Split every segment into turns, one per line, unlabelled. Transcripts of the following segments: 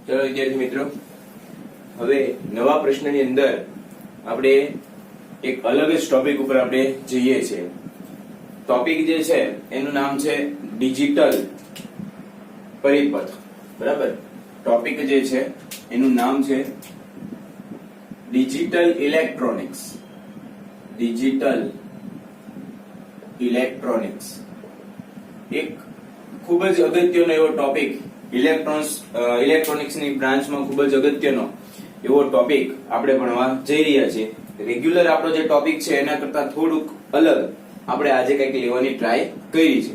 ચલો વિદ્યાર્થી મિત્રો, હવે નવા પ્રશ્નની અંદર આપણે એક અલગ જ ટોપિક ઉપર આપણે જઈએ છીએ. ટોપિક જે છે એનું નામ છે ડિજિટલ પરિપથ. બરાબર, ટોપિક જે છે એનું નામ છે ડિજિટલ ઇલેક્ટ્રોનિક્સ. ડિજિટલ ઇલેક્ટ્રોનિક્સ એક ખૂબ જ અગત્યનો એવો ટોપિક, ઇલેક્ટ્રોનિક્સ ની બ્રાન્ચમાં ખૂબ જ અગત્યનો એવો ટોપિક આપણે ભણવા જઈ રહ્યા છીએ. રેગ્યુલર આપણો જે ટોપિક છે એના કરતા થોડુંક અલગ આપણે આજે કંઈક લેવાની ટ્રાય કરી છે.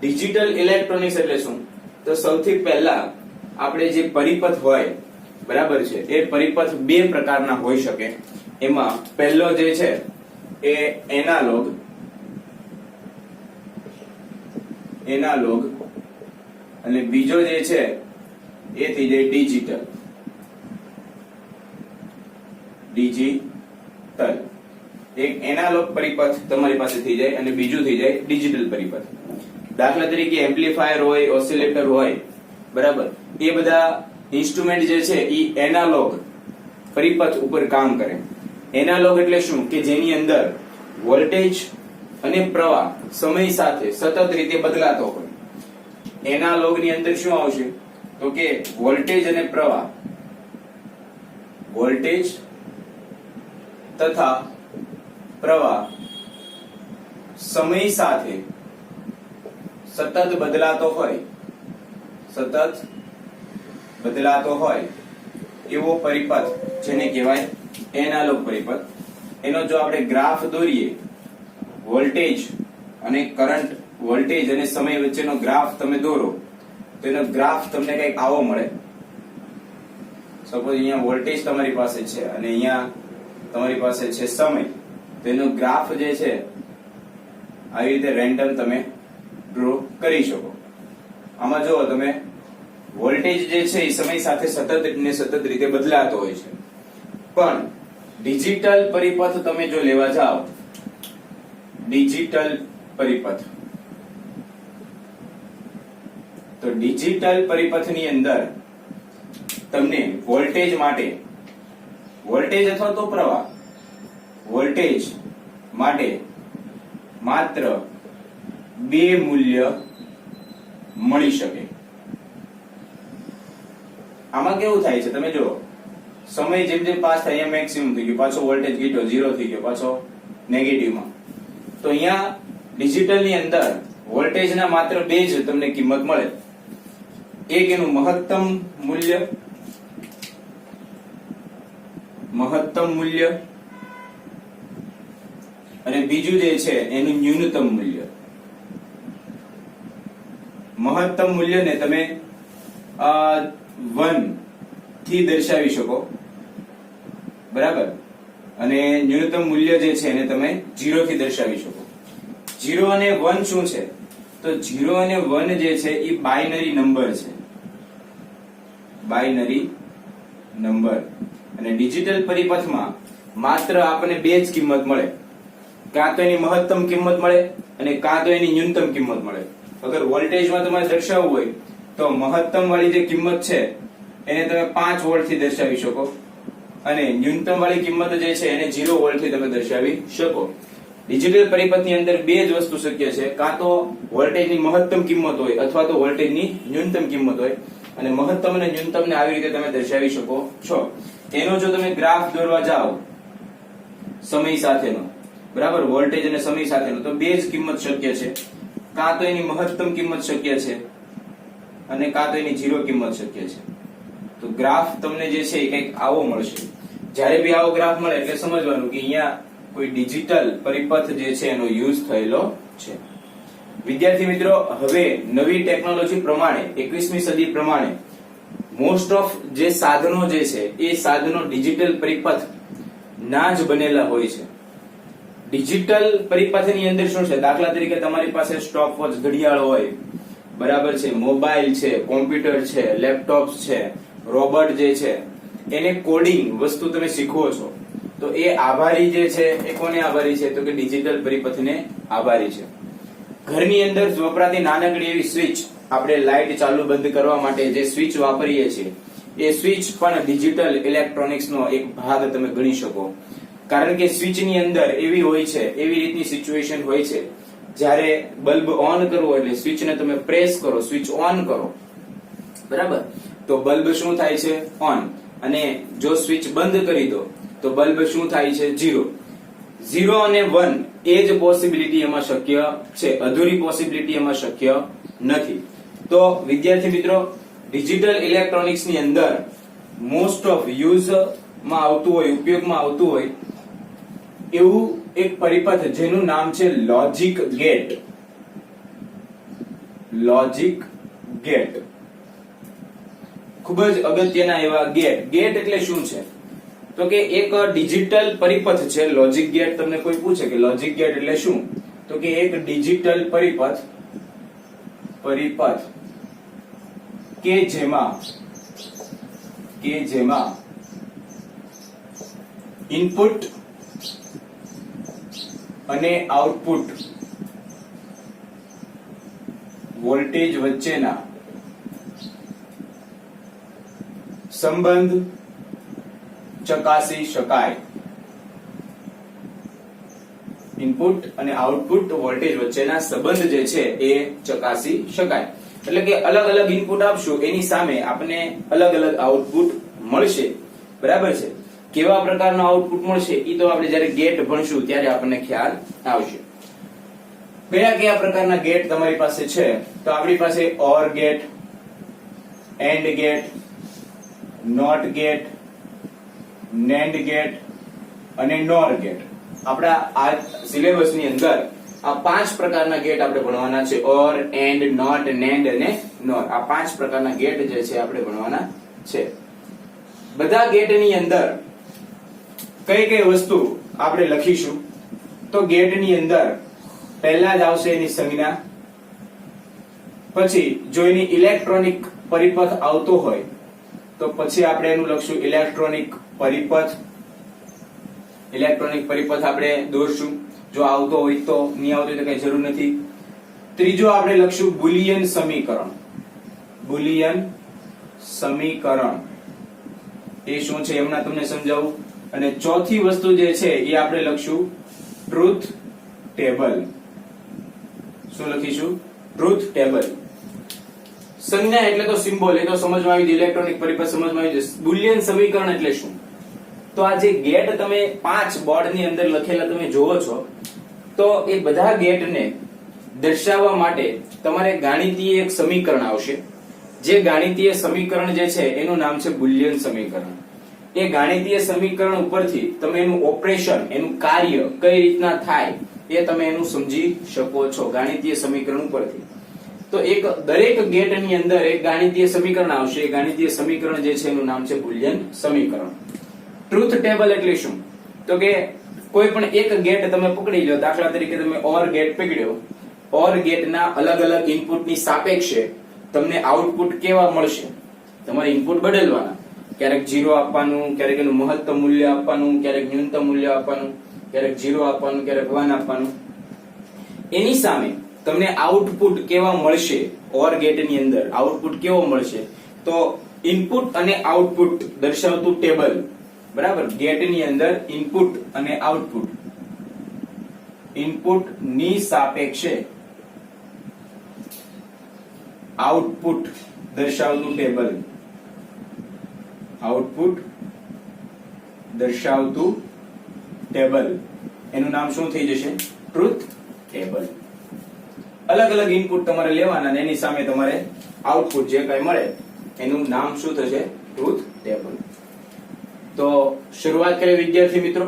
ડિજિટલ ઇલેક્ટ્રોનિક્સ એટલે શું? તો સૌથી પહેલા આપણે જે પરિપથ હોય, બરાબર છે, એ પરિપથ બે પ્રકારના હોઈ શકે. એમાં પહેલો જે છે એ એનાલોગ અને બીજો જે છે એ થઈ જાય ડિજિટલ. એક એનાલોગ પરિપથ તમારી પાસે થઈ જાય અને બીજું થઈ જાય ડિજિટલ પરિપથ. દાખલા તરીકે એમ્પ્લીફાયર હોય, ઓસિલેટર હોય, બરાબર, એ બધા ઇન્સ્ટ્રુમેન્ટ જે છે એ એનાલોગ પરિપથ ઉપર કામ કરે. એનાલોગ એટલે શું? કે જેની અંદર વોલ્ટેજ અને પ્રવાહ સમય સાથે સતત રીતે બદલાતો હોય. એનાલોગ ની અંદર શું આવશે? તો કે વોલ્ટેજ અને પ્રવાહ, વોલ્ટેજ તથા પ્રવાહ સમય સાથે સતત બદલાતો હોય એવો પરિપથ જેને કહેવાય એનાલોગ પરિપથ. એનો જો આપણે ગ્રાફ દોરીએ, વોલ્ટેજ અને કરંટ, વોલ્ટેજ અને સમય વચ્ચેનો ગ્રાફ તમે દોરો તો એનો ગ્રાફ તમને કંઈક આવો મળે. સપોઝ અહીંયા વોલ્ટેજ તમારી પાસે છે અને અહીંયા તમારી પાસે છે સમય, તો એનો ગ્રાફ જે છે આવી રીતે રેન્ડમ તમે ડ્રો કરી શકો. આમાં જો તમે વોલ્ટેજ જે છે એ સમય સાથે સતત રીતે બદલાતો હોય છે. પણ ડિજિટલ પરિપથ તમે જો લેવા જાઓ, ડિજિટલ પરિપથ, તો ડિજિટલ પરિપથની અંદર તમને વોલ્ટેજ માટે, વોલ્ટેજ અથવા તો પ્રવાહ, વોલ્ટેજ માટે માત્ર બે મૂલ્ય મળી શકે. આમાં કેવું થાય છે તમે જો, સમય જેમ જેમ પાસ થાય અહીંયા મેક્સિમમ થઈ ગયો, પાછો વોલ્ટેજ ઘટ્યો, 0 થઈ ગયો, પાછો નેગેટિવમાં. તો અહીંયા ડિજિટલ ની અંદર વોલ્ટેજના માત્ર બે જ તમને કિંમત મળે. એક એનું મહત્તમ મૂલ્ય અને બીજું જે છે એનું ન્યૂનતમ મૂલ્ય. મહત્તમ મૂલ્યને તમે 1 થી દર્શાવી શકો, બરાબર, અને ન્યૂનતમ મૂલ્ય જે છે એને તમે 0 થી દર્શાવી શકો. 0 અને 1 શું છે? તો 0 અને 1 જે છે એ બાઇનરી નંબર છે, બાઇનરી નંબર. અને ડિજિટલ પરિપથમાં માત્ર આપણને બે જ કિંમત મળે, કાં તો એની મહત્તમ કિંમત મળે અને કાં તો એની ન્યૂનતમ કિંમત મળે. અગર વોલ્ટેજમાં તમારે દર્શાવવું હોય તો મહત્તમ વાળી જે કિંમત છે એને તમે 5 વોલ્ટ થી દર્શાવી શકો અને ન્યૂનતમ વાળી કિંમત જે છે એને 0 વોલ્ટ થી તમે દર્શાવી શકો. ડિજિટલ પરિપથની અંદર બે જ વસ્તુ શક્ય છે, કાં તો વોલ્ટેજની મહત્તમ કિંમત હોય અથવા તો વોલ્ટેજની ન્યૂનતમ કિંમત હોય. અને મહત્તમ અને ન્યૂનતમને આવી રીતે તમે દર્શાવી શકો છો. એનો જો તમે ગ્રાફ દોરવા જાઓ સમય સાથેનો, બરાબર, વોલ્ટેજ અને સમય સાથેનો, તો બે જ કિંમત શક્ય છે. કાં તો એની મહત્તમ કિંમત શક્ય છે અને કાં તો એની 0 કિંમત શક્ય છે. તો ગ્રાફ તમને જે છે એ કંઈક આવો મળશે. જ્યારે બી આવો ગ્રાફ મળે એટલે સમજવાનું કે અહીંયા કોઈ ડિજિટલ પરિપથ જે છે એનો યુઝ થયેલો છે. વિદ્યાર્થી મિત્રો, હવે નવી ટેકનોલોજી પ્રમાણે, 21મી સદી પ્રમાણે મોસ્ટ ઓફ જે સાધનો જે છે એ સાધનો ડિજિટલ પરિપથ ના જ બનેલા હોય છે. ડિજિટલ પરિપથની અંદર શું છે? દાખલા તરીકે તમારી પાસે સ્ટોપવોચ ઘડિયાળ હોય, બરાબર છે, મોબાઈલ છે, કોમ્પ્યુટર છે, લેપટોપ છે, રોબોટ જે છે, એને કોડિંગ વસ્તુ તમે શીખવો છો, તો એ આભારી જે છે એ કોને આભારી છે? તો કે ડિજિટલ પરિપથને આભારી છે. ઘરની અંદર વપરાતી નાનકડી એવી સ્વિચ આપણે લાઇટ ચાલુ બંધ કરવા માટે જે સ્વિચ વાપરીએ છીએ એ સ્વિચ પણ ડિજિટલ ઇલેક્ટ્રોનિક્સનો એક ભાગ તમે ગણી શકો. કારણ કે સ્વિચની અંદર એવી હોય છે, એવી રીતની સિચ્યુએશન હોય છે, જ્યારે બલ્બ ઓન કરવો એટલે સ્વિચને તમે પ્રેસ કરો, સ્વિચ ઓન કરો, બરાબર, તો બલ્બ શું થાય છે? ઓન. અને જો સ્વિચ બંધ કરી દો તો બલ્બ શું થાય છે? 0. 0 અને 1 એ જ પોસિબિલિટી એમાં શક્ય છે, અધૂરી પોસિબિલિટી એમાં શક્ય નથી. તો વિદ્યાર્થી મિત્રો, ડિજિટલ ઇલેક્ટ્રોનિક્સ ની અંદર મોસ્ટ ઓફ યુઝમાં આવતું હોય, ઉપયોગમાં આવતું હોય એવું એક પરિપથ જેનું નામ છે લોજિક ગેટ. લોજિક ગેટ ખૂબ જ અગત્યના એવા ગેટ. ગેટ એટલે શું છે? તો કે એક ડિજિટલ પરિપથ છે લોજિક ગેટ. તમને કોઈ પૂછે કે લોજિક ગેટ એટલે શું, તો કે એક ડિજિટલ પરિપથ કે જેમાં ઇનપુટ અને આઉટપુટ વોલ્ટેજ વચ્ચેના સંબંધ ચકાસી શકાય. ઇનપુટ અને આઉટપુટ વોલ્ટેજ વચ્ચેના સંબંધ જે છે એ ચકાસી શકાય. એટલે કે અલગ અલગ ઇનપુટ આપશું એની સામે આપણને અલગ અલગ આઉટપુટ મળશે, બરાબર છે. કેવા પ્રકારનો આઉટપુટ મળશે એ તો આપણે જ્યારે ગેટ ભણશું ત્યારે આપણને ખ્યાલ આવશે. કયા કયા પ્રકારના ગેટ તમારી પાસે છે? તો આપણી પાસે OR gate, AND gate, NOT gate, NAND gate અને નોર ગેટ. આપણા આ સિલેબસ ની અંદર આ 5 પ્રકારના ગેટ આપણે ભણવાના છે. ઓર, એન્ડ, નોટ, નેન્ડ અને નોર. આ 5 પ્રકારના ગેટ જે છે આપણે ભણવાના છે. બધા ગેટની અંદર કઈ કઈ વસ્તુ આપણે લખીશું? તો ગેટની અંદર પહેલા જ આવશે એની સંજ્ઞા, પછી જો એની ઇલેક્ટ્રોનિક પરિપથ આવતો હોય તો પછી આપણે એનું લખશું ઇલેક્ટ્રોનિક પરિપથ. ઇલેક્ટ્રોનિક પરિપથ આપણે દોરશું. જો આવતો હોય તો, નહીં આવતો હોય તો કઈ જરૂર નથી. ત્રીજો આપણે લખશું બુલિયન સમીકરણ. બુલિયન સમીકરણ એ શું છે એમના તમને સમજાવું. અને ચોથી વસ્તુ જે છે એ આપણે લખશું ટ્રુથ ટેબલ. શું લખીશું? Truth table. સંજ્ઞા એટલે તો સિમ્બોલ, એ તો સમજમાં આવી ગયું. ઇલેક્ટ્રોનિક પરિપથ સમજમાં આવી જશે. બુલિયન સમીકરણ એટલે શું? તો આ જે ગેટ તમે 5 બોર્ડની અંદર લખેલા તમે જોવો છો, તો એ બધા ગેટને દર્શાવવા માટે તમારે ગાણિતીય એક સમીકરણ આવશે. જે ગાણિતીય સમીકરણ જે છે એનું નામ છે બુલિયન સમીકરણ. એ ગાણિતીય સમીકરણ ઉપરથી તમે એનું ઓપરેશન, એનું કાર્ય કઈ રીતના થાય એ તમે એનું સમજી શકો છો ગાણિતીય સમીકરણ ઉપરથી. તો એક દરેક ગેટની અંદર એક ગાણિતીય સમીકરણ આવશે. એ ગાણિતીય સમીકરણ જે છે એનું નામ છે બુલિયન સમીકરણ. ટ્રુથ ટેબલ એટલે શું? તો કે કોઈ પણ એક ગેટ તમે પકડી લો. દાખલા તરીકે તમે ઓર ગેટ પકડ્યો. ઓર ગેટના અલગ અલગ ઇનપુટની સાપેક્ષે તમને આઉટપુટ કેવા મળશે? તમારે ઇનપુટ બદલવાના. ક્યારેક 0 આપવાનું, ક્યારેક એનું મહત્તમ મૂલ્ય આપવાનું, ક્યારેક ન્યૂનતમ મૂલ્ય આપવાનું, ક્યારેક 0 આપવાનું, ક્યારેક 1 આપવાનું. એની સામે તમને આઉટપુટ કેવા મળશે? ઓર ગેટની અંદર આઉટપુટ કેવો મળશે? તો ઇનપુટ અને આઉટપુટ દર્શાવતું ટેબલ, બરાબર. ગેટની અંદર ઇનપુટ અને આઉટપુટ, ઇનપુટ ની સાપેક્ષે આઉટપુટ દર્શાવતું ટેબલ. આઉટપુટ દર્શાવતું ટેબલ, એનું નામ શું થઈ જશે? Truth table. અલગ અલગ ઇનપુટ તમારે લેવાના અને એની સામે તમારે આઉટપુટ જે કઈ મળે એનું નામ શું થશે? Truth table. તો શરૂઆત કરીએ વિદ્યાર્થી મિત્રો.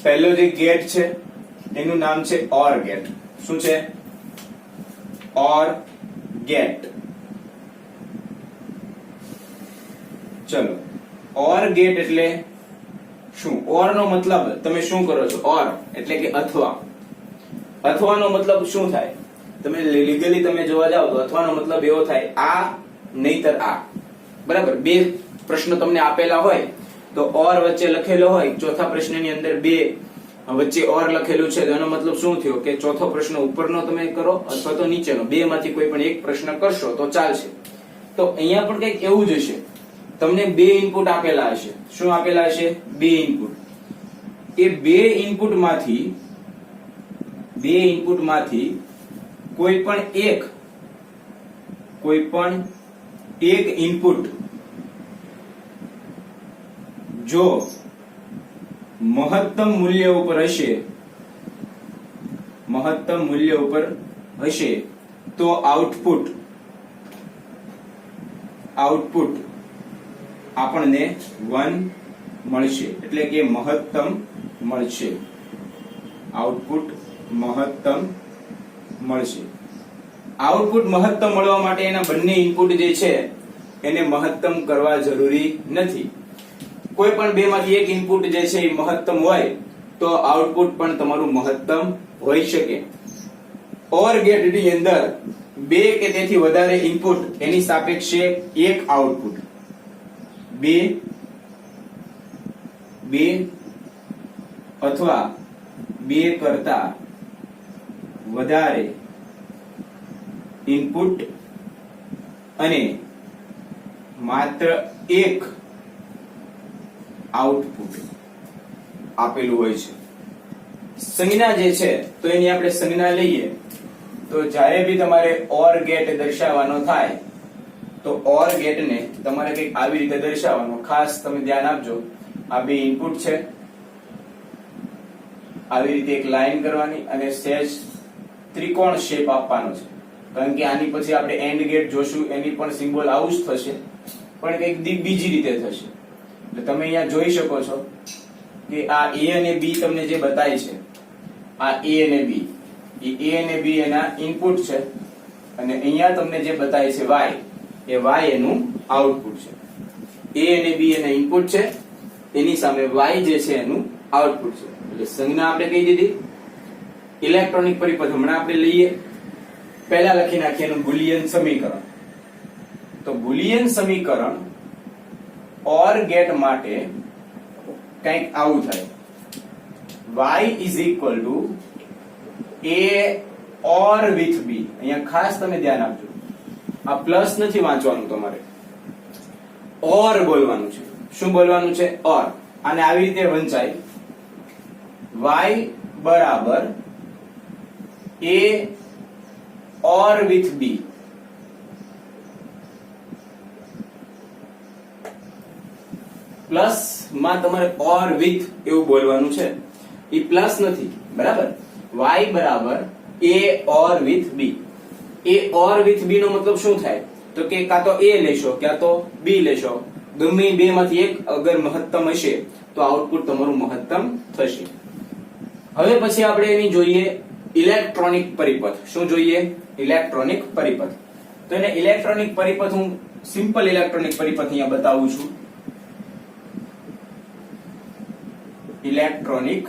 પહેલો જે ગેટ છે એનું નામ છે ઓર ગેટ. શું છે? Or get. ચલો, ઓર ગેટ એટલે શું? ઓર નો મતલબ તમે શું કરો છો? ઓર એટલે કે અથવા. અથવાનો મતલબ શું થાય? તમે લીગલી તમે જોવા જાવ તો અથવાનો મતલબ એવો થાય આ નહીતર આ, બરાબર. બે પ્રશ્ન તમને આપેલા હોય તો ઓર વચ્ચે લખેલો હોય, ચોથા પ્રશ્નની અંદર બે વચ્ચે ઓર લખેલું છે તો એનો મતલબ શું થયો કે ચોથો પ્રશ્ન ઉપરનો તમે કરો અથવા તો નીચેનો, બે માંથી કોઈ પણ એક પ્રશ્ન કરશો તો ચાલશે. તો અહીંયા પણ કંઈક એવું જ હશે, તમને બે ઇનપુટ આપેલા હશે. શું આપેલા હશે? બે ઇનપુટ. એ બે ઇનપુટ માંથી કોઈ પણ એક ઇનપુટ જો મહત્તમ મૂલ્ય ઉપર હશે તો આઉટપુટ આપણને 1 મળશે, એટલે કે મહત્તમ મળશે. આઉટપુટ મહત્તમ મળશે. આઉટપુટ મહત્તમ મળવા માટે એના બંને ઇનપુટ જે છે એને મહત્તમ કરવા જરૂરી નથી. કોઈ પણ બે માંથી એક ઇનપુટ જે છે એ મહત્તમ હોય તો આઉટપુટ પણ તમારું મહત્તમ હોઈ શકે. ઓર ગેટ ની અંદર બે કે તેથી વધારે ઇનપુટ એની સાપેક્ષે એક આઉટપુટ, બે અથવા બે કરતા વધારે ઇનપુટ અને માત્ર એક આઉટપુટ આપેલું હોય છે. સંજ્ઞા જે છે તો એની આપણે સંજ્ઞા લઈએ તો જ્યારે બી તમારે ઓર ગેટ દર્શાવવાનો થાય તો ઓર ગેટ ને તમારે કંઈક આવી રીતે દર્શાવવાનો. ખાસ તમે ધ્યાન આપજો, આ બે ઇનપુટ છે, આવી રીતે એક લાઈન કરવાની અને સહેજ ત્રિકોણ શેપ આપવાનો છે. કારણ કે આની પછી આપણે એન્ડ ગેટ જોશું, એની પણ સિમ્બોલ આવું જ થશે, પણ કંઈક બીજી રીતે થશે. એટલે તમે અહીંયા જોઈ શકો છો કે આ A અને B તમને જે બતાય છે, આ A અને B, એ A અને B એના ઇનપુટ છે અને અહીંયા તમને જે બતાય છે Y, એ Y એનું આઉટપુટ છે. A અને B એના ઇનપુટ છે, એની સામે Y જે છે એનું આઉટપુટ છે. એટલે સંજ્ઞા આપણે કહી દીધી. ઇલેક્ટ્રોનિક પરિપથ હમણાં આપણે લઈએ. પહેલા લખી નાખીએ એનું બુલિયન સમીકરણ. તો બુલિયન સમીકરણ ઓર ગેટ માટે કંઈક આવું થાય, y is equal to a or with b. અહીંયા ખાસ તમે ધ્યાન આપજો, આ પ્લસ નથી વાંચવાનું, તમારે ઓર બોલવાનું છે. શું બોલવાનું છે? ઓર. અને આવી રીતે વંચાય y બરાબર a or with b. Plus માં તમારે ઓર વિથ એવું બોલવાનું છે, એ પ્લસ નથી, બરાબર. y બરાબર a or with b. a or with b નો મતલબ શું થાય? તો કે કાં તો a લેશો કાં તો b લેશો, ગમે બે માંથી એક અગર મહત્તમ હશે તો આઉટપુટ તમારું મહત્તમ થશે. હવે પછી આપણે એની જોઈએ ઇલેક્ટ્રોનિક પરિપથ. શું જોઈએ? ઇલેક્ટ્રોનિક પરિપથ. તો એને ઇલેક્ટ્રોનિક પરિપથ હું સિમ્પલ ઇલેક્ટ્રોનિક પરિપથ અહીંયા બતાવું છું. ઇલેક્ટ્રોનિક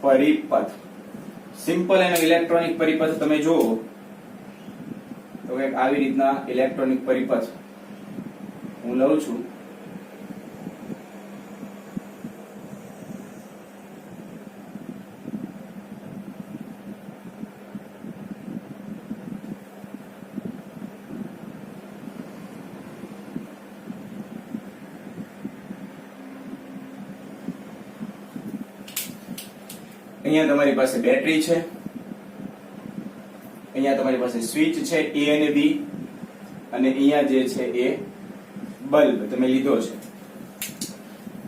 પરિપથ સિમ્પલ એનો ઇલેક્ટ્રોનિક પરિપથ તમે જુઓ તો કંઈક આવી રીતના ઇલેક્ટ્રોનિક પરિપથ હું લઉં છું. અહીંયા તમારી પાસે બેટરી છે, અહીંયા તમારી પાસે સ્વિચ છે A અને B, અને અહીંયા જે છે એ બલ્બ તમે લીધો છે.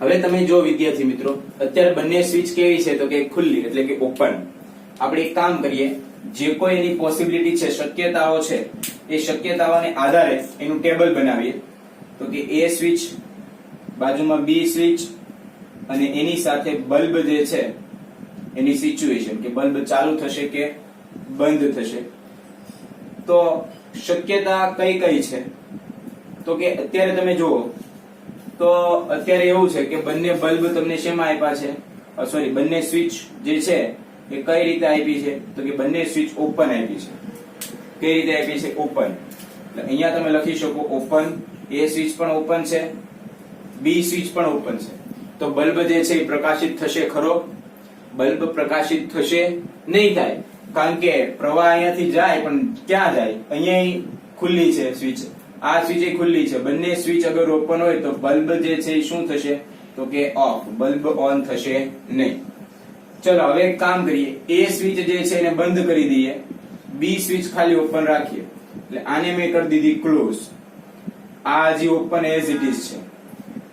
હવે તમે જો વિદ્યાર્થી મિત્રો, અત્યારે બંને સ્વિચ કેવી છે? તો કે ખુલ્લી, એટલે કે ઓપન. આપણે એક કામ કરીએ, જે કોઈ એની પોસિબિલિટી છે, શક્યતાઓ છે, એ શક્યતાઓને આધારે એનું ટેબલ બનાવીએ. તો કે A સ્વિચ, બાજુમાં B સ્વિચ, અને એની સાથે બલ્બ જે છે એની સિચ્યુએશન, કે બલ્બ ચાલુ થશે કે બંધ થશે. તો શક્યતા કઈ કઈ છે? તો કે અત્યારે તમે જુઓ તો અત્યારે એવું છે કે બંને બલ્બ તમને શેમાં આપ્યા છે? સોરી, બંને સ્વિચ જે છે એ કઈ રીતે આપી છે? તો કે બંને સ્વિચ ઓપન આપી છે. કઈ રીતે આપી છે? ઓપન. એટલે અહીંયા તમે લખી શકો ઓપન. A સ્વિચ પણ ઓપન છે, B સ્વિચ પણ ઓપન છે. તો બલ્બ જે છે એ પ્રકાશિત થશે ખરો? બલ્બ પ્રકાશિત થશે નહીં થાય, કારણ કે પ્રવાહ અહીંયાથી જાય પણ ક્યાં જાય, અહીંયા ખુલ્લી છે સ્વિચ, આ સ્વિચ ખુલ્લી છે, બંને સ્વિચ અગર ઓપન હોય તો બલ્બ જે છે એ શું થશે તો કે ઓફ, બલ્બ ઓન થશે નહીં. ચલો હવે એક કામ કરીએ, એ સ્વિચ જે છે એને બંધ કરી દઈએ, બી સ્વિચ ખાલી ઓપન રાખીએ. એટલે આને મેં કરી દીધી ક્લોઝ, આ હજી ઓપન એઝ ઇટ ઇઝ છે.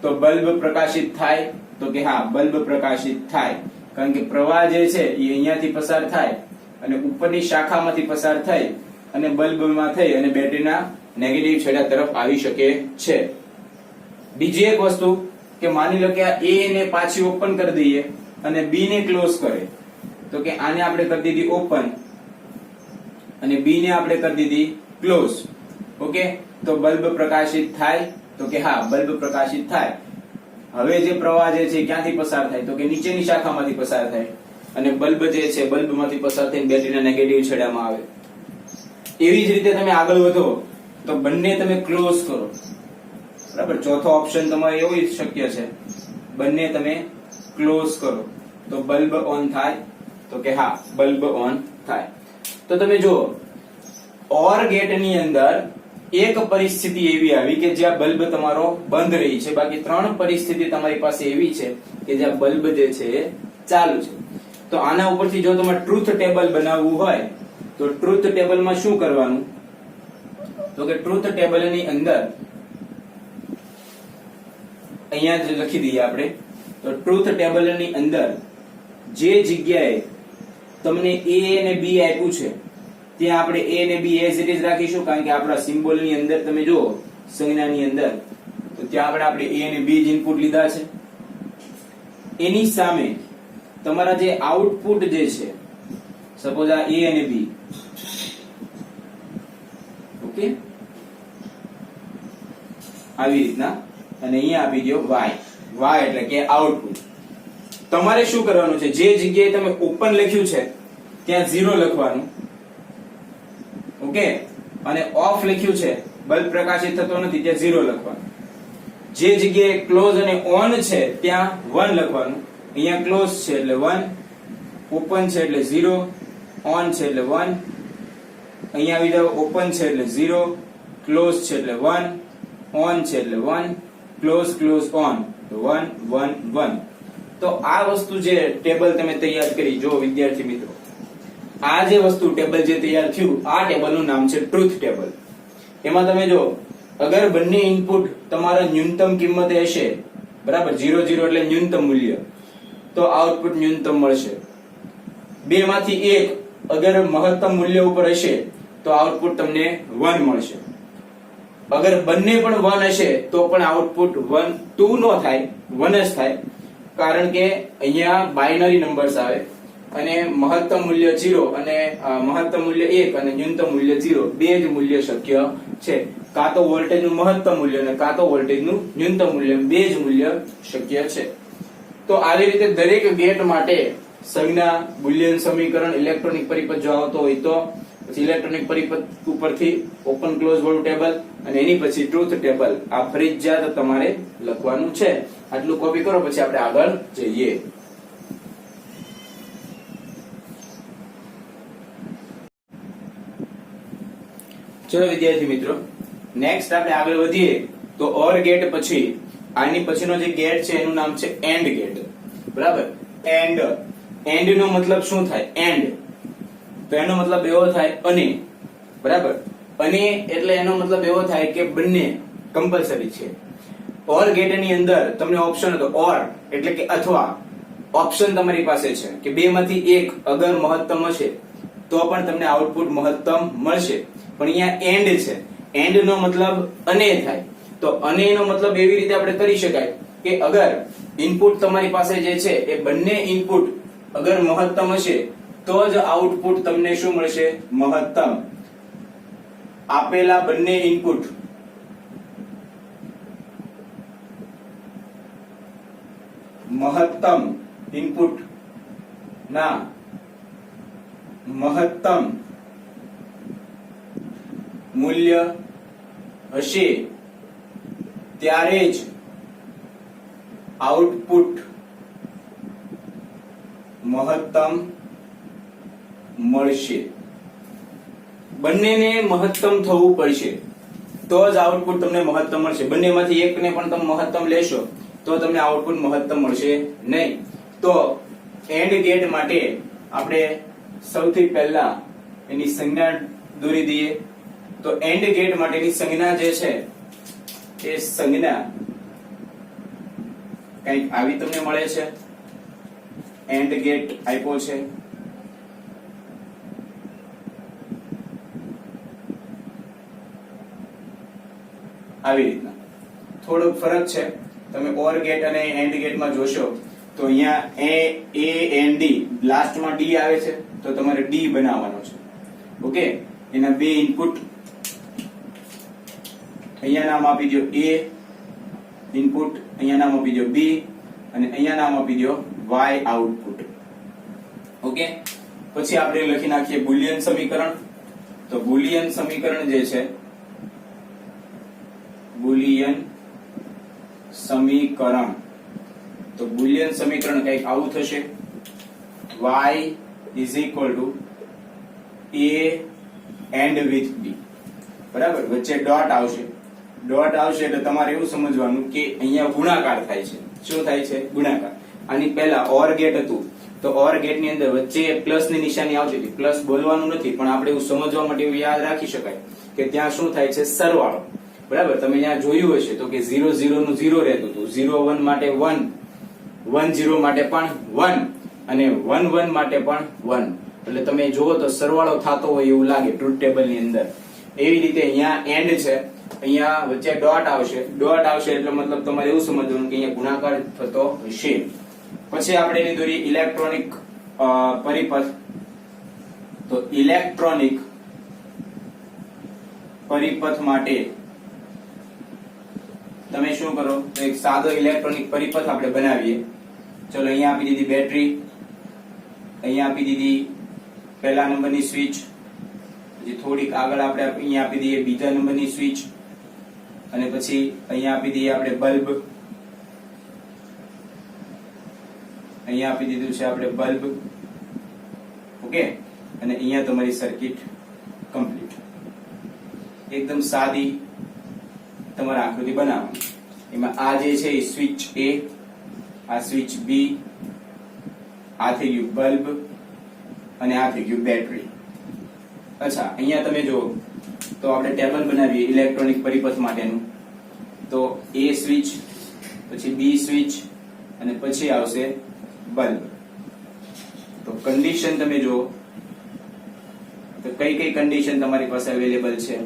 તો બલ્બ પ્રકાશિત થાય તો કે હા, બલ્બ પ્રકાશિત થાય, કારણ કે પ્રવાહ જે છે એ અહીંયાથી પસાર થાય અને ઉપરની શાખામાંથી પસાર થઈ અને બલ્બમાં થઈ અને બેટરીના નેગેટિવ છેડા તરફ આવી શકે છે. બીજી એક વસ્તુ કે માની લો કે આ એ ને પાછી ઓપન કરી દઈએ અને બી ને ક્લોઝ કરે, તો કે આને આપણે કરી દીધી ઓપન અને બી ને આપણે કરી દીધી ક્લોઝ. ઓકે, તો બલ્બ પ્રકાશિત થાય તો કે હા, બલ્બ પ્રકાશિત થાય. હવે જે પ્રવાહ જે છે ક્યાંથી પસાર થાય તો કે નીચેની શાખામાંથી પસાર થાય અને બલ્બ જે છે બલ્બમાંથી પસાર થઈને બેટરીના નેગેટિવ છેડામાં આવે. એવી જ રીતે તમે આગળ વધો તો બંને તમે ક્લોઝ કરો, બરાબર. ચોથો ઓપ્શન તમારે એવો શક્ય છે, બંને તમે ક્લોઝ કરો તો બલ્બ ઓન થાય તો કે હા, બલ્બ ઓન થાય. તો તમે જુઓ, ઓર ગેટની અંદર એક પરિસ્થિતિ એવી આવી કે જ્યાં બલ્બ તમારો બંધ રહી છે, બાકી 3 પરિસ્થિતિ તમારી પાસે એવી છે કે જ્યાં બલ્બ જે છે એ ચાલુ છે. તો આના ઉપરથી જો તમારે ટ્રુથ ટેબલ બનાવવું હોય તો ટ્રુથ ટેબલમાં શું કરવાનું તો કે ટ્રુથ ટેબલની અંદર અહીંયા જ લખી દઈએ આપણે. તો ટ્રુથ ટેબલની અંદર જે જગ્યાએ તમને એ અને બી આપ્યું છે ત્યાં આપણે એ અને બી એઝ ઇટ ઇઝ રાખીશું, કારણ કે આપણા સિમ્બોલની અંદર તમે જુઓ સંજ્ઞાની અંદર તો ત્યાં આપણે એ અને બી જ ઇનપુટ લીધા છે. એની સામે તમારા જે આઉટપુટ જે છે, સપોઝ આ એ અને બી, ઓકે, આવી રીતના, અને અહીંયા આપી દો વાય, વાય એટલે કે આઉટપુટ. તમારે શું કરવાનું છે, જે જગ્યાએ તમે ઓપન લખ્યું છે ત્યાં 0 લખવાનું, ઓકે, અને ઓફ લખ્યું છે બલ્બ પ્રકાશિત થતો નથી ત્યાં 0 લખવાનું. જે જગ્યાએ ક્લોઝ અને ઓન છે ત્યાં 1 લખવાનું. અહીંયા ક્લોઝ છે એટલે 1, ઓપન છે એટલે 0, ઓન છે એટલે 1, અહીંયા આવી જાવ ઓપન છે એટલે 0, ક્લોઝ છે એટલે 1, ઓન છે એટલે 1, ક્લોઝ ક્લોઝ ઓન તો 1 1 1. તો આ વસ્તુ જે ટેબલ તમે તૈયાર કરી, જો વિદ્યાર્થી મિત્રો, આ જે વસ્તુ ટેબલ જે તૈયાર થયું આ ટેબલનું નામ છે ટ્રુથ ટેબલ. એમાં તમે જો અગર બંને ઇનપુટ તમારા ન્યૂનતમ કિંમતે હશે, બરાબર, 0 0 એટલે ન્યૂનતમ મૂલ્ય, તો આઉટપુટ ન્યૂનતમ મળશે. બે માંથી એક અગર મહત્તમ મૂલ્ય ઉપર હશે તો આઉટપુટ તમને 1 મળશે. અગર બંને પણ 1 હશે તો પણ આઉટપુટ 1 2 નો થાય, 1 જ થાય, કારણ કે અહીંયા બાઇનરી નંબર્સ આવે અને મહત્તમ મૂલ્ય 0 અને મહત્તમ મૂલ્ય 1 અને ન્યૂનતમ મૂલ્ય 0 બે જ મૂલ્ય શક્ય છે. કાં તો વોલ્ટેજનું મહત્તમ મૂલ્ય અને કાં તો વોલ્ટેજનું ન્યૂનતમ મૂલ્ય, બે જ મૂલ્ય શક્ય છે. તો આવી રીતે દરેક ગેટ માટે સંજ્ઞા, બુલિયન સમીકરણ, ઇલેક્ટ્રોનિક પરિપથ જો આવતો હોય તો પછી ઇલેક્ટ્રોનિક પરિપથ ઉપરથી ઓપન ક્લોઝ વાળું ટેબલ અને એની પછી ટ્રુથ ટેબલ, આ ફરજિયાત તમારે લખવાનું છે. આટલું કોપી કરો પછી આપણે આગળ જઈએ. ચલો વિદ્યાર્થી મિત્રો, નેક્સ્ટ આપણે આગળ વધીએ તો ઓર ગેટ પછી આની પછીનો જે ગેટ છે એનું નામ છે એન્ડ ગેટ, બરાબર. એન્ડ, એન્ડ નો મતલબ શું થાય? એન્ડ તો એનો મતલબ એવો થાય અને, બરાબર. અને એટલે એનો મતલબ એવો થાય કે બંને કમ્પલસરી છે. ઓર ગેટ ની અંદર તમને ઓપ્શન હતો, ઓર એટલે કે અથવા, ઓપ્શન તમારી પાસે છે કે બે માંથી એક અગર મહત્તમ હશે તો પણ તમને આઉટપુટ મહત્તમ મળશે. પણ અહીંયા એન્ડ છે, એન્ડ નો મતલબ અને થાય. તો અને નો મતલબ એવી રીતે આપણે કરી શકાય કે અગર ઇનપુટ તમારી પાસે જે છે એ બંને ઇનપુટ અગર મહત્તમ હશે તો જ આઉટપુટ તમને શું મળશે? મહત્તમ. આપેલા બંને ઇનપુટ મહત્તમ ઇનપુટ ના મહત્તમ મૂલ્ય હશે ત્યારે જ આઉટપુટ મહત્તમ મળશે. બંનેને મહત્તમ થવું પડશે તો જ આઉટપુટ તમને મહત્તમ મળશે. બંનેમાંથી એકને પણ તમે મહત્તમ લેશો તો તમને આઉટપુટ મહત્તમ મળશે નહીં. તો એન્ડ ગેટ માટે આપણે સૌથી પહેલા એની સંજ્ઞા દોરી દઈએ. તો એન્ડ ગેટ માટેની સંજ્ઞા જે છે એ સંજ્ઞા કંઈક આવી તમને મળે છે. એન્ડ ગેટ આપ્યો છે. આવી રીતના થોડોક ફરક છે. તમે ઓર ગેટ અને એન્ડ ગેટમાં જોશો તો અહીંયા એ એન્ડ ડી લાસ્ટમાં ડી આવે છે તો તમારે ડી બનાવવાનો છે. ઓકે, એના બે ઇનપુટ અહીંયા નામ આપી દો એ ઇનપુટ, અહીંયા નામ આપી દો બી અને અહીંયા નામ આપી દો વાય આઉટપુટ. ઓકે, પછી આપણે લખી નાખીએ બુલિયન સમીકરણ. તો બુલિયન સમીકરણ જે છે, બુલિયન સમીકરણ, તો બુલિયન સમીકરણ કંઈક આવું થશે. y is equal to a and with b. બરાબર, વચ્ચે ડોટ આવશે. ડોટ આવશે એટલે તમારે એવું સમજવાનું કે અહીંયા ગુણાકાર થાય છે. શું થાય છે? ગુણાકાર. આની પહેલા ઓર ગેટ હતું તો ઓર ગેટ ની અંદર વચ્ચે પ્લસ ની નિશાની આવતી હતી. પ્લસ બોલવાનું નથી પણ આપણે એવું સમજવા માટે એવું યાદ રાખી શકાય કે ત્યાં શું થાય છે? સરવાળો. બરાબર, તમે અહીંયા જોયું હશે તો કે 0 0 નું 0 રહેતું હતું, 0 1 માટે 1, 1 0 માટે પણ 1 અને 1 1 માટે પણ 1. એટલે તમે જુઓ તો સરવાળો થતો હોય એવું લાગે ટ્રુથ ટેબલ ની અંદર. એવી રીતે અહીંયા એન્ડ છે, અહીંયા વચ્ચે ડોટ આવશે. ડોટ આવશે એટલે મતલબ તમારે એવું સમજવાનું કે અહીંયા ગુણાકાર થતો હશે. પછી આપણે એની દોરી ઇલેક્ટ્રોનિક પરિપથ. તો ઇલેક્ટ્રોનિક પરિપથ માટે તમે શું કરો તો એક સાદો ઇલેક્ટ્રોનિક પરિપથ આપણે બનાવીએ. ચલો, અહીંયા આપી દીધી બેટરી, અહીંયા આપી દીધી પહેલા નંબરની સ્વિચ, પછી થોડીક આગળ આપણે અહીંયા આપી દઈએ બીજા નંબરની સ્વિચ અને પછી અહીંયા આપી દઈએ આપણે બલ્બ. અહીંયા આપી દીધું છે આપણે બલ્બ. ઓકે, અને અહીંયા તમારી સર્કિટ કમ્પ્લીટ. એકદમ સાદી તમારે આકૃતિ બનાવવાની. એમાં આ જે છે એ સ્વિચ એ, આ સ્વિચ બી, આ થઈ ગયું બલ્બ અને આ થઈ ગયું બેટરી. અચ્છા, અહીંયા તમે જો તો આપણે ટેબલ બનાવીએ ઇલેક્ટ્રોનિક પરિપથ માટેનું. તો એ સ્વિચ, પછી બી સ્વિચ અને પછી આવશે બલ્બ. તો કન્ડિશન તમે જો તો કઈ કઈ કન્ડિશન તમારી પાસે અવેલેબલ છે?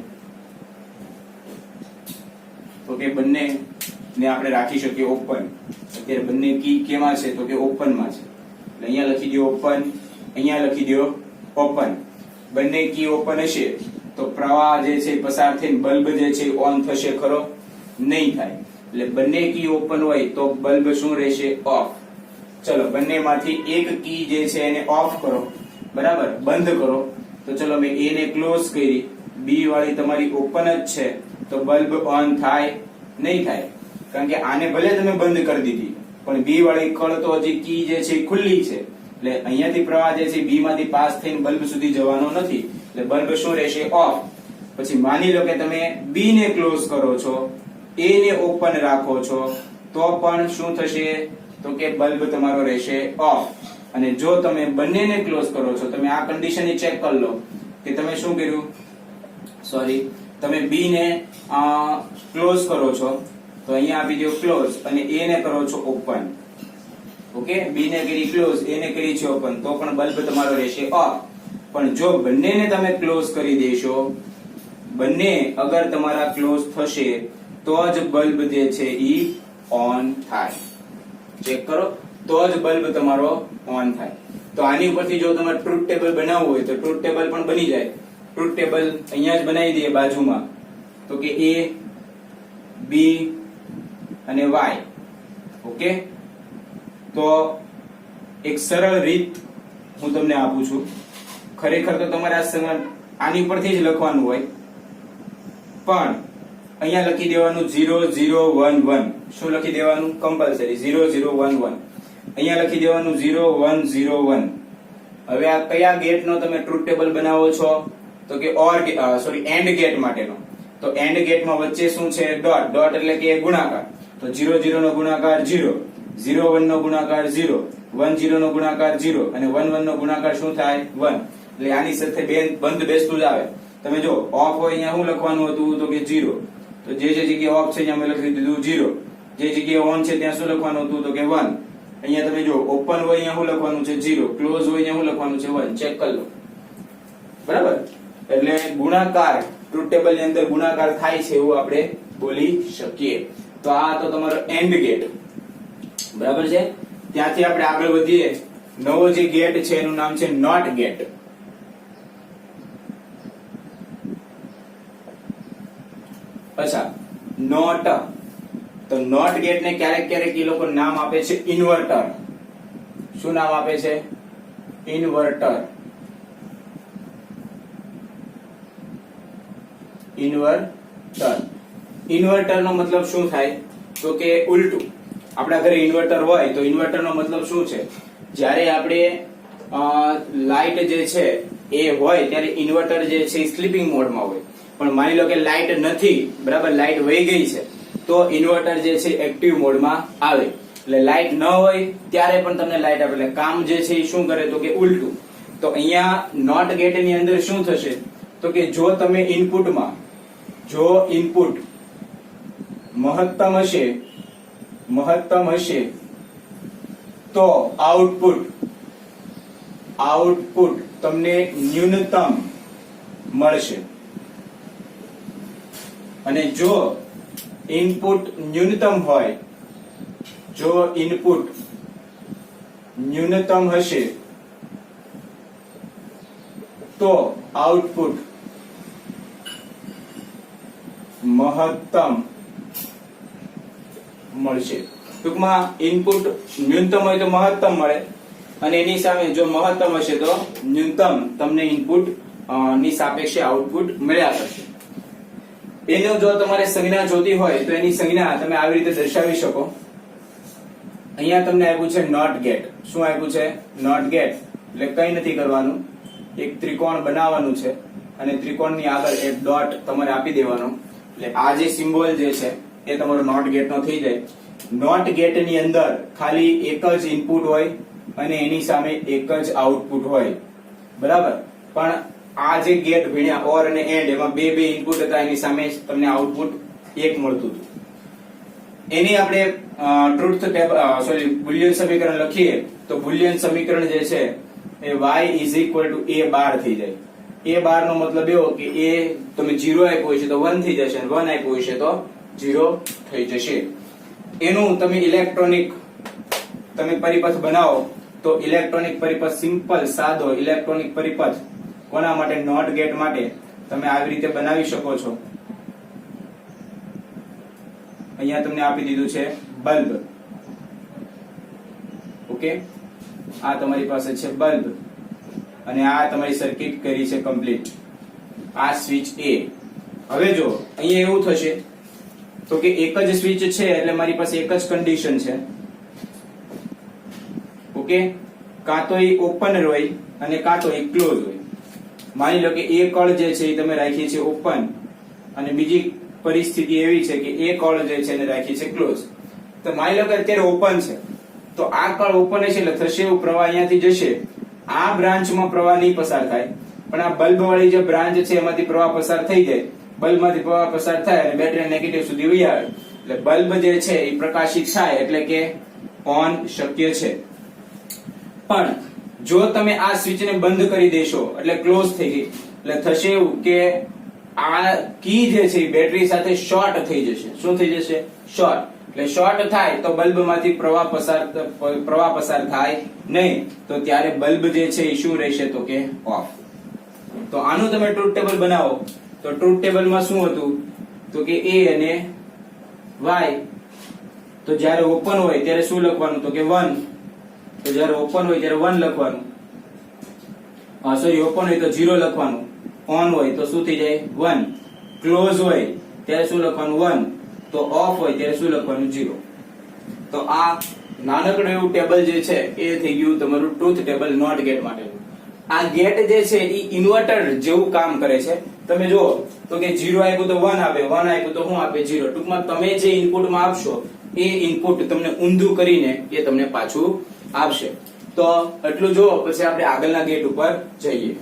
તો કે બંને ને આપણે રાખી શકીએ ઓપન. અત્યારે બંને કી કેમાં છે? તો કે ઓપન માં છે. એટલે અહીંયા લખી દો ઓપન, અહીંયા લખી દો ઓપન. બંને કી ઓપન હશે તો પ્રવાહ જે છે પસાર થઈને બલ્બ જે છે ઓન થશે ખરો? નહીં થાય. એટલે બંને કી ઓપન હોય તો બલ્બ શું રહેશે? ઓફ. ચલો, બંનેમાંથી એક કી જે છે એને ઓફ કરો. બરાબર, બંધ કરો. તો ચલો મેં એ ને ક્લોઝ કરી, બી વાળી તમારી ઓપન જ છે તો બલ્બ ઓન થાય? નહીં થાય. કારણ કે આને ભલે તમે બંધ કરી દીધી પણ બી વાળી કળ તો હજી કી જે છે ખુલ્લી છે. એટલે અહીંયાથી પ્રવાહ જે છે બી માંથી પાસ થઈને બલ્બ સુધી જવાનો નથી. એટલે બલ્બ શું રહેશે? ઓફ. પછી માની લો કે તમે બી ને ક્લોઝ કરો છો, એ ને ઓપન રાખો છો તો પણ શું થશે? તો કે બલ્બ તમારો રહેશે ઓફ. અને જો તમે બંનેને ક્લોઝ કરો છો, તમે આ કન્ડિશન ચેક કરી લો કે તમે શું કર્યું. સોરી, તમે બી ને ક્લોઝ કરો છો તો અહીંયા આપી દો ક્લોઝ અને એ ને કરો છો ઓપન. ઓકે, બી ને કરી ક્લોઝ, એ ને કરી છે ઓપન, તો પણ બલ્બ તમારો રહેશે ઓફ. પણ જો બંનેને તમે ક્લોઝ કરી દેશો, બંને અગર તમારા ક્લોઝ થશે તો જ બલ્બ જે છે ઈ ઓન થાય. ચેક કરો, તો જ બલ્બ તમારો ઓન થાય. તો આની ઉપરથી જો તમારે ટ્રુથ ટેબલ બનાવવું હોય તો ટ્રુથ ટેબલ પણ બની જાય. ટ્રુથ ટેબલ અહીંયા જ બનાવી દઈએ બાજુમાં. તો કે એ, બી અને વાય. ઓકે, તો એક સરળ રીત હું તમને આપું છું. ખરેખર તો તમારે આની ઉપરથી જ લખવાનું હોય પણ અહીંયા લખી દેવાનું 0 0 1 1. શું લખી દેવાનું? કમ્પલસરી 0 0 1 1. અહીંયા લખી દેવાનું 0 1 0 1. હવે આ કયા ગેટનો તમે ટ્રુથ ટેબલ બનાવો છો? તો કે એન્ડ ગેટ માટેનો. તો એન્ડ ગેટમાં વચ્ચે શું છે? ડોટ. ડોટ એટલે કે ગુણાકાર. તો 0 0 નો ગુણાકાર 0, 0 1 નો ગુણાકાર 0, 1 0 નો ગુણાકાર 0 અને 1 1 નો ગુણાકાર શું થાય? 1. એટલે આની સાથે બંધ બેસતું જ આવે. તમે જો ઓફ હોય અહીંયા શું લખવાનું હતું? તો કે 0. તો જે જગ્યાએ ઓફ છે અહીંયા મેં લખી દીધું 0. જે જગ્યાએ ઓન છે ત્યાં શું લખવાનું હતું? તો કે 1. અહીંયા તમે જો ઓપન હોય અહીંયા શું લખવાનું છે? 0. ક્લોઝ હોય અહીંયા શું લખવાનું છે? 1. ચેક કરી લો. બરાબર? એટલે ગુણાકાર ટ્રુથ ટેબલ ની અંદર ગુણાકાર થાય છે એવું આપણે બોલી શકીએ. તો આ તો તમારો એન્ડ ગેટ. બરાબર છે? ત્યાંથી આપણે આગળ વધીએ. નવો જે ગેટ છે એનું નામ છે નોટ ગેટ. અચ્છા, નોટ. તો નોટ ગેટ ને ક્યારેક ક્યારેક એ લોકો નામ આપે છે ઇન્વર્ટર. શું નામ આપે છે? ઇન્વર્ટર. ઇન્વર્ટર નો મતલબ શું થાય? તો કે ઉલટું. આપણા ઘરે ઇન્વર્ટર હોય તો ઇન્વર્ટર નો મતલબ શું છે? જ્યારે આપણે લાઇટ જે છે એ હોય ત્યારે ઇન્વર્ટર જે છે સ્લીપિંગ મોડમાં હોય. પણ માની લો કે લાઇટ નથી, બરાબર, લાઇટ વહી ગઈ છે, તો ઇન્વર્ટર જે છે એક્ટિવ મોડમાં આવે. એટલે લાઇટ ન હોય ત્યારે પણ તમને લાઇટ આપે. એટલે કામ જે છે એ શું કરે? તો કે ઉલટું. તો અહીંયા નોટ ગેટ ની અંદર શું થશે? તો કે જો તમે ઇનપુટમાં ઇનપુટ મહત્તમ હશે તો આઉટપુટ તમને ન્યૂનતમ મળશે. અને જો ઇનપુટ ન્યૂનતમ હોય, જો ઇનપુટ ન્યૂનતમ હશે તો આઉટપુટ મહત્તમ મળશે. ટૂંકમાં ઇનપુટ ન્યૂનતમ હોય તો મહત્તમ મળે અને એની સામે જો મહત્તમ હશે તો ન્યૂનતમ તમને ઇનપુટ ની સાપેક્ષે આઉટપુટ મળ્યા કરશે. એનો જો તમારે સંજ્ઞા જોતી હોય તો એની સંજ્ઞા તમે આવી રીતે દર્શાવી શકો. અહીંયા તમને આપ્યું છે નોટ ગેટ. શું આપ્યું છે? Not gate. એટલે કઈ નથી કરવાનું, એક ત્રિકોણ બનાવવાનું છે અને ત્રિકોણની આગળ એક ડોટ તમારે આપી દેવાનો. એટલે આ જે સિમ્બોલ જે છે એ તમારો નોટ ગેટ નો થઈ જાય. નોટ ગેટ ની અંદર ખાલી એક જ ઇનપુટ હોય અને એની સામે એક જ આઉટપુટ હોય. બરાબર? પણ આ જે ગેટ ભણ્યા ઓર અને એન્ડ, એમાં બે ઇનપુટ હતા, એની સામે તમને આઉટપુટ એક મળતું હતું. એની આપણે બુલિયન સમીકરણ લખીએ તો બુલિયન સમીકરણ જે છે એ y = a થઈ જાય. a નો મતલબ એવો કે a તમે 0 આપ્યો હશે તો 1 થઈ જશે અને 1 આપ્યો હશે તો 0 થઈ જશે. એનું તમે ઇલેક્ટ્રોનિક પરિપથ બનાવો તો ઇલેક્ટ્રોનિક પરિપથ સિમ્પલ સાદો ઇલેક્ટ્રોનિક પરિપથ કોના માટે? નોટ ગેટ માટે તમે આવી રીતે બનાવી શકો છો. અહીંયા તમને આપી દીધું છે બલ્બ. ઓકે, આ તમારી પાસે છે બલ્બ અને આ તમારી સર્કિટ કરી છે કમ્પ્લીટ. આ સ્વિચ A. હવે જો અહીંયા એવું થશે તો કે એક જ સ્વિચ છે એટલે મારી પાસે એક જ કન્ડિશન છે. ઓકે, કાં તો એ ઓપન હોય અને કાં તો એ ક્લોઝ હોય. માની લો કે એ કળ જે છે એ તમે રાખી છે ઓપન અને બીજી પરિસ્થિતિ એવી છે કે એ કળ જે છે એને રાખી છે ક્લોઝ. તો માની લો કે અત્યારે ઓપન છે તો આ કળ ઓપન છે એટલે થશે એવું પ્રવાહ અહીંયાથી જશે. આ બ્રાન્ચમાં પ્રવાહ નહીં પસાર થાય પણ આ બલ્બ વાળી જે બ્રાન્ચ છે એમાંથી પ્રવાહ પસાર થઈ જાય. બલ્બમાંથી પ્રવાહ પસાર થાય અને બેટરી નેગેટિવ સુધી વહી આવે એટલે બલ્બ જે છે એ પ્રકાશિત થાય એટલે કે ઓન શક્ય છે. પણ જો તમે આ સ્વિચને બંધ કરી દેશો એટલે ક્લોઝ થઈ ગઈ એટલે થશે એવું કે આ કી જે છે એ બેટરી સાથે શોર્ટ થઈ જશે. શું થઈ જશે? શોર્ટ. એટલે શોર્ટ થાય તો બલ્બમાંથી પ્રવાહ પસાર થાય નહીં. તો ત્યારે બલ્બ જે છે એ શું રહેશે? તો કે ઓફ. તો આનું તમે ટ્રુથ ટેબલ બનાવો તો ટ્રુથ ટેબલમાં શું હતું? તો કે a અને y. તો જ્યારે ઓપન હોય ત્યારે શું લખવાનું? તો કે 1. તો જ્યારે ઓપન હોય ત્યારે 1 લખવાનું. ઓપન હોય તો 0 લખવાનું. ઓન હોય તો શું થઈ જાય? 1. ક્લોઝ હોય ત્યારે શું લખવાનું? 1. તો ઓફ હોય ત્યારે શું લખવાનું? 0. તો આ નાનકડું એવું ટેબલ જે છે એ થઈ ગયું તમારું ટ્રુથ ટેબલ નોટ ગેટ માટેનું. આ ગેટ જે છે એ ઇન્વર્ટર જેવું કામ કરે છે. તમે જુઓ તો કે 0 આપ્યું તો 1 આપે, 1 આપ્યું તો શું આપે? 0. ટૂંકમાં તમે જે ઇનપુટમાં આપશો એ ઇનપુટ તમને ઊંધું કરીને એ તમને પાછું આપશે. તો એટલું જો પછી આપણે આગળના ગેટ ઉપર જઈએ.